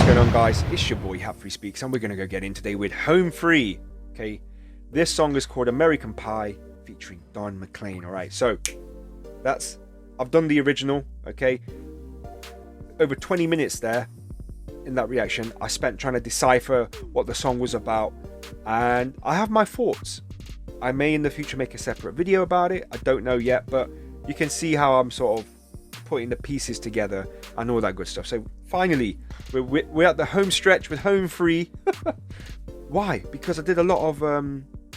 going on, guys? It's your boy HOMEFREE Speaks, and we're going to go get in today with Home Free. Okay, this song is called American Pie featuring Don Mclean. Alright, so I've done the original. Okay, over 20 minutes there in that reaction I spent trying to decipher what the song was about, and I have my thoughts. I may in the future make a separate video about it, I don't know yet, but you can see how I'm sort of putting the pieces together and all that good stuff. So finally we're at the home stretch with Home Free. Why? Because I did a lot of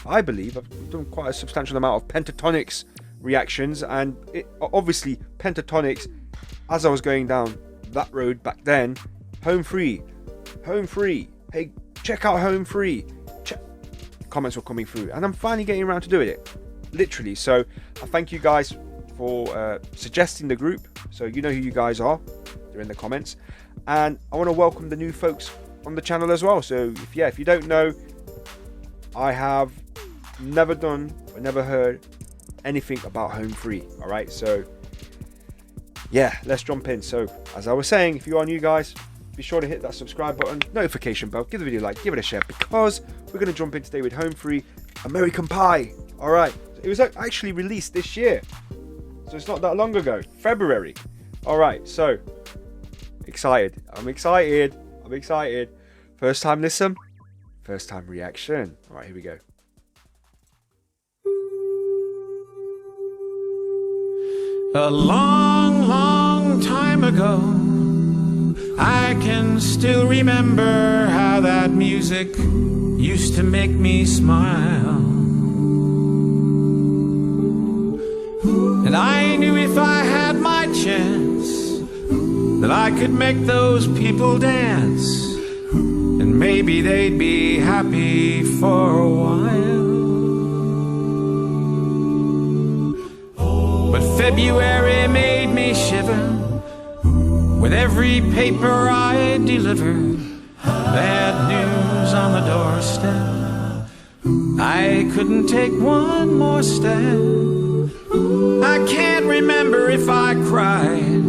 I believe I've done quite a substantial amount of Pentatonix reactions, and obviously Pentatonix, as I was going down that road back then, Home Free, hey, check out Home Free. Comments were coming through, and I'm finally getting around to doing it, literally. So I thank you guys for suggesting the group, so you know who you guys are. They're in the comments, and I want to welcome the new folks on the channel as well. So if you don't know, I have never done or never heard anything about Home Free. All right, so yeah, let's jump in. So as I was saying, if you are new, guys, be sure to hit that subscribe button, notification bell, give the video a like, give it a share, because we're going to jump in today with Home Free, American Pie. All right, it was actually released this year, so it's not that long ago, February. All right, so excited. I'm excited. First time listen, first time reaction. All right, here we go. A long, long time ago, I can still remember how that music used to make me smile. And I knew if I had my chance that I could make those people dance, and maybe they'd be happy for a while. But February made me shiver with every paper I delivered. Bad news on the doorstep. I couldn't take one more step. I can't remember if I cried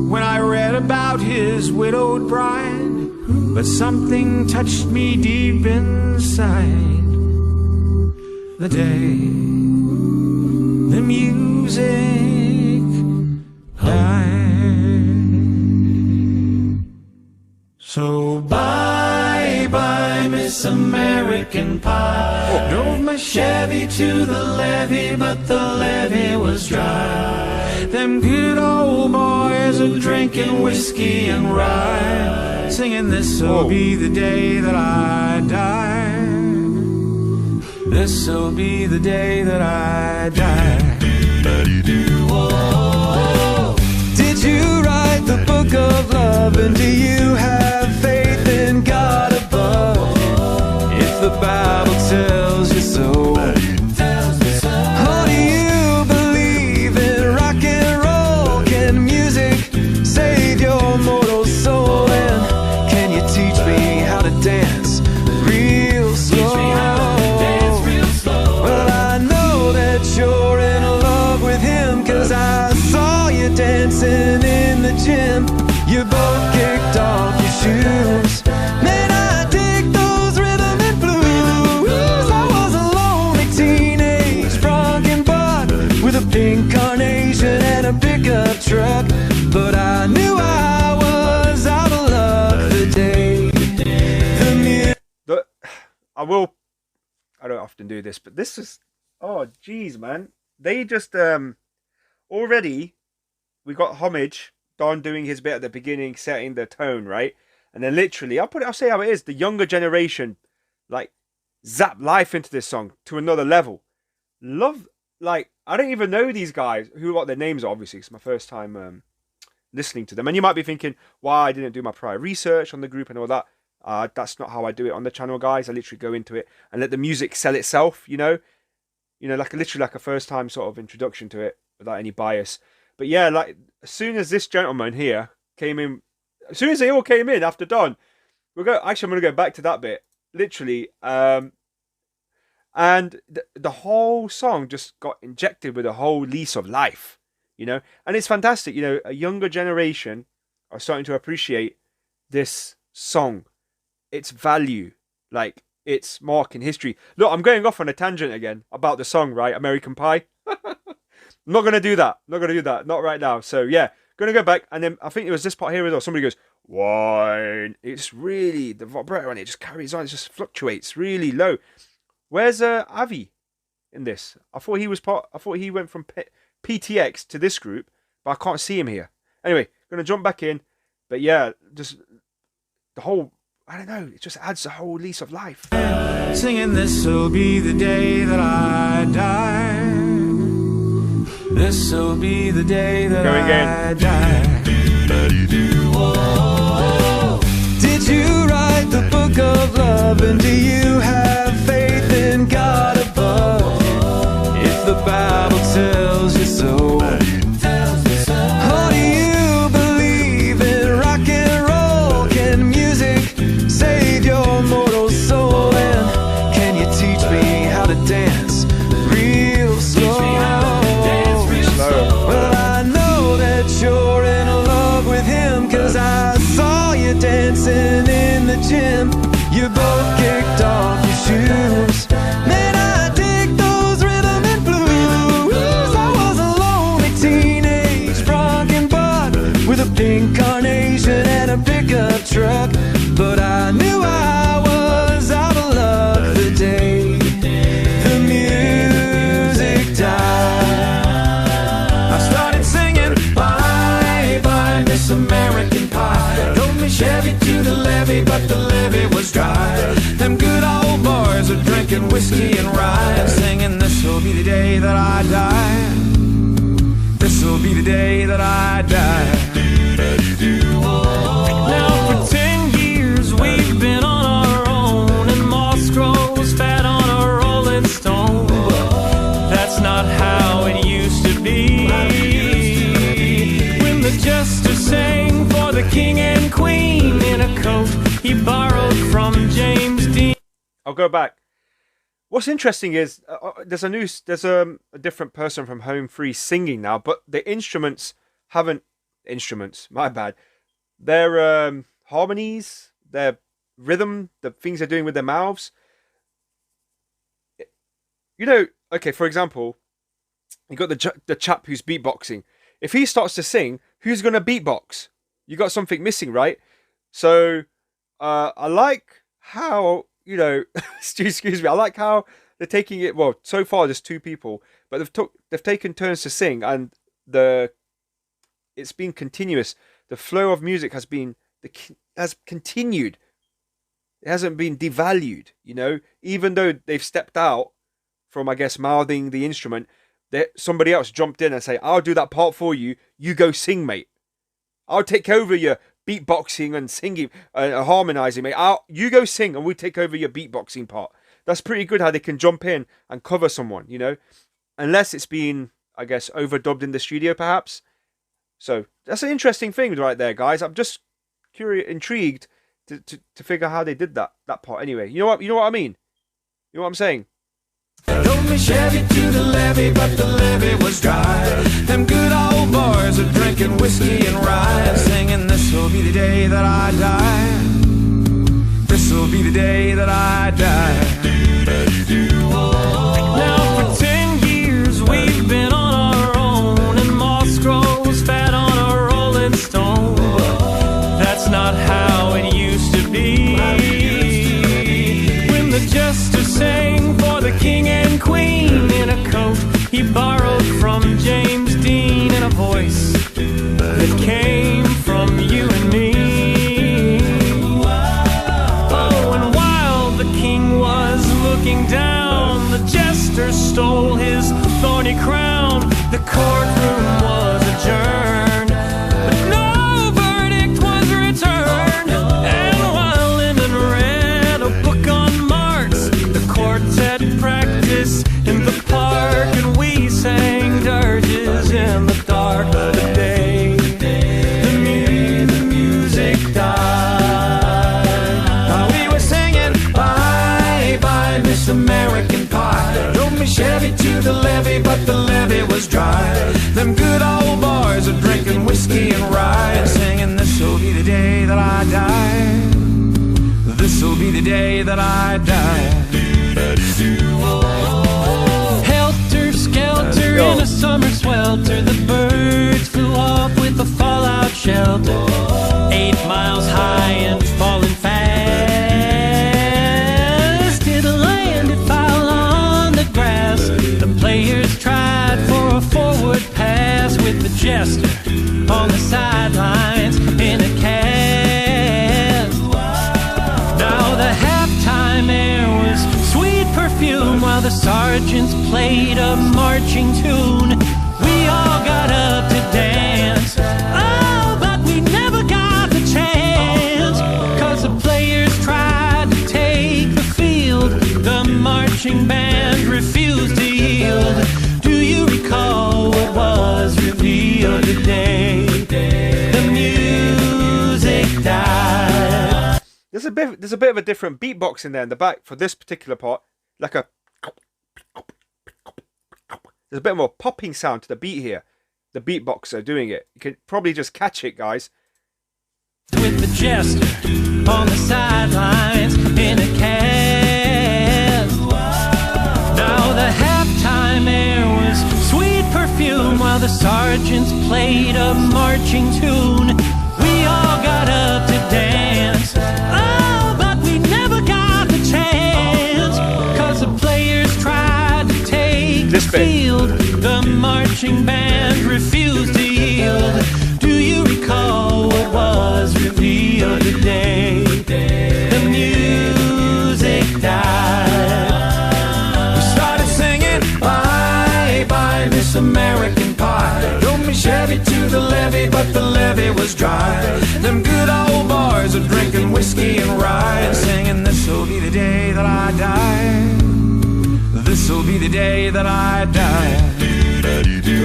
when I read about his widowed bride, but something touched me deep inside the day the music died. So bye bye Miss American Pie. Drove my Chevy to the levee, but the levee was dry. Them good old boys are drinking whiskey and rye, singing this'll be the day that I die. This'll be the day that I die. Did you write the book of love, and do you have faith in God above? If the Bible tells you so, or do you believe in rock and roll? Can music save your mortal soul? And can you teach me how to dance real slow? Well, I know that you're in love with him, 'cause I saw you dancing in the gym. You both kicked off your shoes. Man, I dig those rhythm and blues. I was a lonely teenage drunken buck with a pink carnation and a pickup truck, but I knew I was out of luck the day I don't often do this, but this is, oh geez, man, they just already, we got homage, Don doing his bit at the beginning, setting the tone, right? And then literally, I'll say how it is, the younger generation like zap life into this song to another level. Love, like, I don't even know these guys, what their names are, obviously. It's my first time listening to them. And you might be thinking, why I didn't do my prior research on the group and all that. That's not how I do it on the channel, guys. I literally go into it and let the music sell itself, you know, like literally like a first time sort of introduction to it without any bias. But yeah, like as soon as this gentleman here came in, as soon as they all came in after Don, I'm gonna go back to that bit literally, and the whole song just got injected with a whole lease of life, you know, and it's fantastic. You know, a younger generation are starting to appreciate this song, its value, like its mark in history. Look, I'm going off on a tangent again about the song, right? American Pie. I'm not gonna do that. Not gonna do that. Not right now. So yeah, gonna go back, and then I think it was this part here as well. Somebody goes wine. It's really the vibrato on it just carries on. It just fluctuates really low. Where's Avi in this? I thought he was part. I thought he went from PTX to this group, but I can't see him here. Anyway, gonna jump back in. But yeah, just the whole. I don't know. It just adds a whole lease of life. Singing, this'll be the day that I die. This'll be the day that I die. Did you write the book of love? And do you have faith in God above? If the Bible tells you so. Or do you believe in rock and roll? Can music save your mortal soul? And can you teach me how to dance real slow? Well, I know that you're in love with him, 'cause I saw you dancing in the gym. You both kicked off your shoes. Man, I dig those rhythm and blues. I was a lonely teenage bronc buck with a pink carnation and a pickup truck. But I knew I was out of luck the day the music died. I started singing bye bye Miss American Pie. Drove me Chevy to the levee, but the levee was dry. Them good old boys are drinking whiskey and rye, singing, this'll be the day that I die. This'll be the day that I die. Now for 10 years we've been on our own, and moss grows fat on a rolling stone. But that's not how it used to be. When the jester sang for the king and queen in a coat he borrowed from James Dean. I'll go back. What's interesting is there's a different person from HOMEFREE singing now, but the instruments haven't. My bad. Their harmonies, their rhythm, the things they're doing with their mouths. You know, okay, for example, you got the chap who's beatboxing. If he starts to sing, who's gonna beatbox? You got something missing, right? So I like how, you know, excuse me, I like how they're taking it. Well, so far there's 2 people, but they've taken turns to sing, and it's been continuous. The flow of music has continued. It hasn't been devalued, you know. Even though they've stepped out from, I guess, mouthing the instrument, somebody else jumped in and say, "I'll do that part for you. You go sing, mate. I'll take over your beatboxing and singing and harmonizing, mate. You go sing, and we take over your beatboxing part." That's pretty good how they can jump in and cover someone, you know, unless it's been, I guess, overdubbed in the studio, perhaps. So that's an interesting thing right there, guys. I'm just intrigued to figure how they did that part. Anyway, you know what I mean? You know what I'm saying? Drove me Chevy to the levee, but the levee was dry. Them good old boys are drinking whiskey and rye, singing, this'll be the day that I die. This'll be the day that I die. Now for 10 years we've been on our own, and moss grows fat on a rolling stone. But that's not how it used to be. When the jester sang for the king and queen in a coat he borrowed from James Dean, in a voice that came from you and me. be the day that I die. Helter skelter in a summer swelter, the birds flew off with a fallout shelter. 8 miles high and falling fast. It landed foul on the grass. The players tried for a forward pass with the jester on the sidelines in a cast. Now the halftime air was sweet perfume while the sergeants played a marching tune. We all got up to dance, oh, but we never got the chance, 'cause the players tried to take the field. The marching band refused to yield. Do you recall what was revealed today? The music died. There's a bit of a different beatbox in there in the back for this particular part, like a. There's a bit more popping sound to the beat here. The beatboxer doing it. You can probably just catch it, guys. With the jester on the sidelines in a cast. Now the halftime air was sweet perfume while the sergeants played a marching tune. We all got up to dance, oh, but we never got the chance, 'cause the players tried to take the field. The marching band refused to yield. Do you recall what was revealed today? The music died. We started singing, bye bye Miss American Pie. Drove me Chevy to the levee, but the levee was dry. Them good old boys are drinking whiskey and rye and singing, this'll be the day that I die. This'll be the day that I die.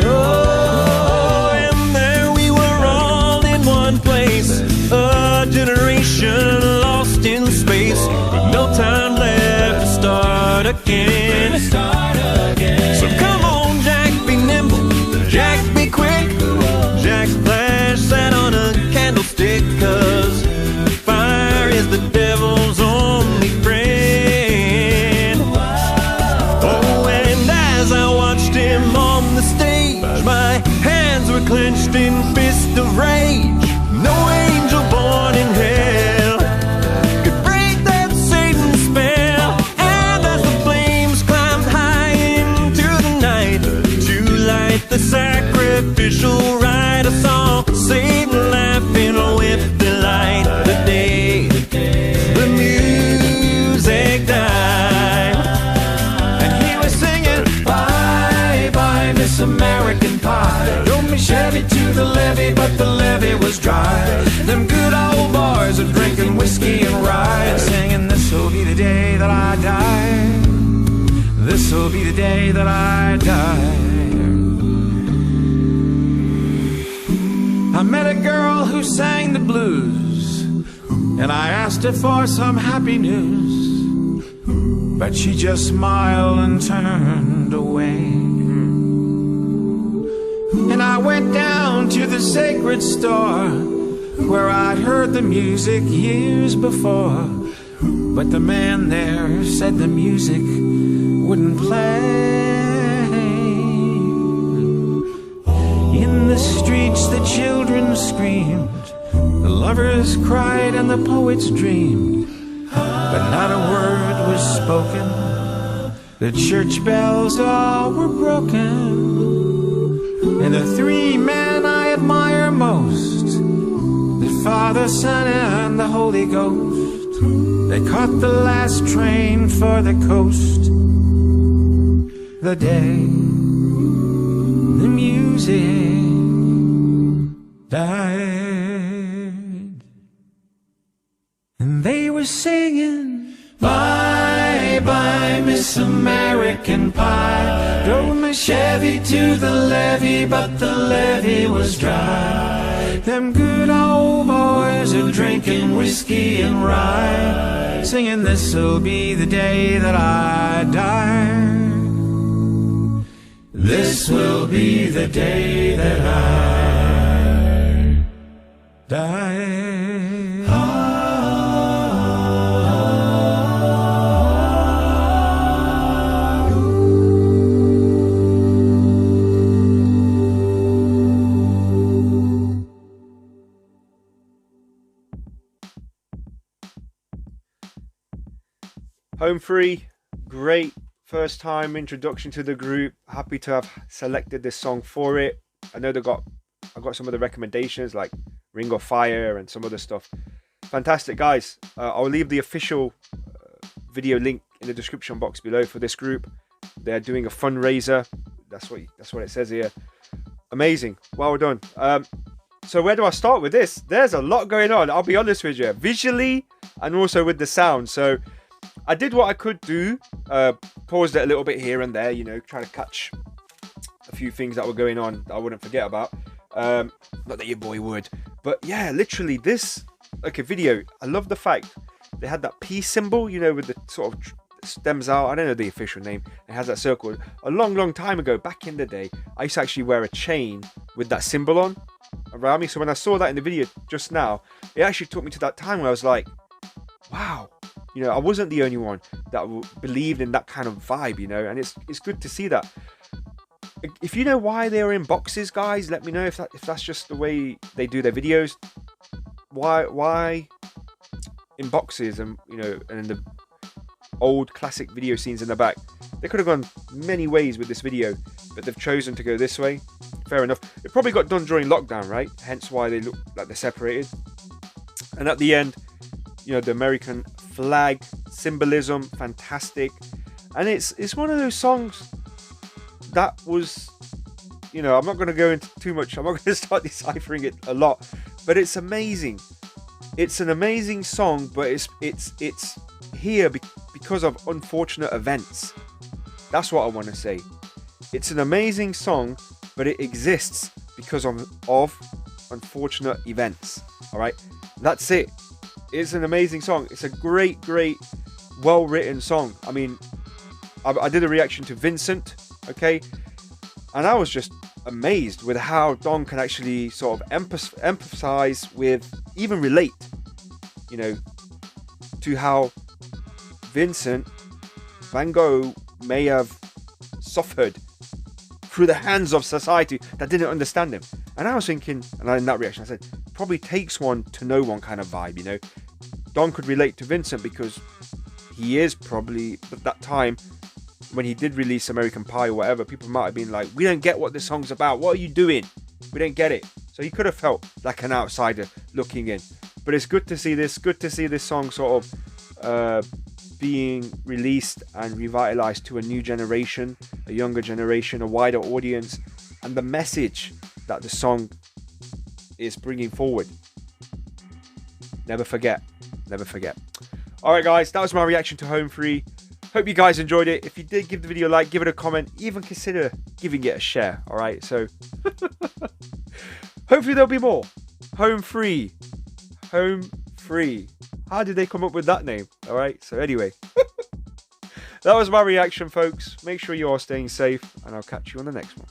Oh, and there we were all in one place, a generation lost in space, with no time left to start again. So come on, Jack, be nimble, Jack, be quick. Jack Flash sat on a candlestick, 'cause fire is the devil's only friend. Oh, and as I watched him on the stage, my hands were clenched in fist of rage. No angel born in hell could break that Satan spell. And as the flames climbed high into the night to light the sacrificial rite, I saw Satan laughing with delight. The day the music died, and he was singing, bye bye Miss American Pie. Drove me Chevy to the levee, but the levee was dry. Them good old boys are drinking whiskey and rye and singing, this'll be the day that I die. This'll be the day that I die. I met a girl who sang the blues, and I asked her for some happy news, but she just smiled and turned away. And I went down to the sacred store where I'd heard the music years before, but the man there said the music wouldn't play. In the streets the children screamed, the lovers cried and the poets dreamed, but not a word was spoken. The church bells all were broken. And the 3 men I admire most, the Father, Son, and the Holy Ghost, they caught the last train for the coast. The day the music died, and they were singing, bye bye Miss American Pie. Drove my Chevy to the levee, but the levee was dry. Them good old boys are drinking whiskey and rye, singing, this'll be the day that I die. This will be the day that I die. Home Free, great first time introduction to the group. Happy to have selected this song for it. I know I got some of the recommendations like Ring of Fire and some other stuff. Fantastic, guys. I'll leave the official video link in the description box below for this group. They're doing a fundraiser. That's what it says here. Amazing. Well done. So where do I start with this? There's a lot going on. I'll be honest with you, visually and also with the sound. So I did what I could do. Paused it a little bit here and there, you know, trying to catch a few things that were going on that I wouldn't forget about. Not that your boy would, but yeah, literally this, like a video. I love the fact they had that peace symbol, you know, with the sort of stems out. I don't know the official name. It has that circle. A long time ago, back in the day, I used to actually wear a chain with that symbol on around me. So when I saw that in the video just now, it actually took me to that time where I was like, wow, you know, I wasn't the only one that believed in that kind of vibe, you know, and it's good to see that. If you know why they are in boxes, guys, let me know if that's just the way they do their videos. Why in boxes, and you know, and the old classic video scenes in the back. They could have gone many ways with this video, but they've chosen to go this way. Fair enough. It probably got done during lockdown, right? Hence why they look like they're separated. And at the end, you know, the American flag symbolism, fantastic. And it's one of those songs that was, you know, I'm not going to go into too much. I'm not going to start deciphering it a lot, but it's amazing. It's an amazing song, but it's here because of unfortunate events. That's what I want to say. It's an amazing song, but it exists because of unfortunate events. All right, that's it. It's an amazing song. It's a great, well-written song. I mean, I did a reaction to Vincent, okay, and I was just amazed with how Don can actually sort of empathize with, even relate, you know, to how Vincent Van Gogh may have suffered through the hands of society that didn't understand him. And I was thinking, and in that reaction I said, probably takes one to know one kind of vibe, you know. Don could relate to Vincent because he is probably, at that time when he did release American Pie or whatever, people might have been like, we don't get what this song's about, what are you doing, we don't get it. So he could have felt like an outsider looking in. But it's good to see this song sort of being released and revitalized to a new generation, a younger generation, a wider audience, and the message that the song is bringing forward. Never forget. Alright guys, that was my reaction to Home Free. Hope you guys enjoyed it. If you did, give the video a like, give it a comment, even consider giving it a share. Alright, so hopefully there'll be more. Home Free. How did they come up with that name? Alright, so anyway. That was my reaction, folks. Make sure you are staying safe, and I'll catch you on the next one.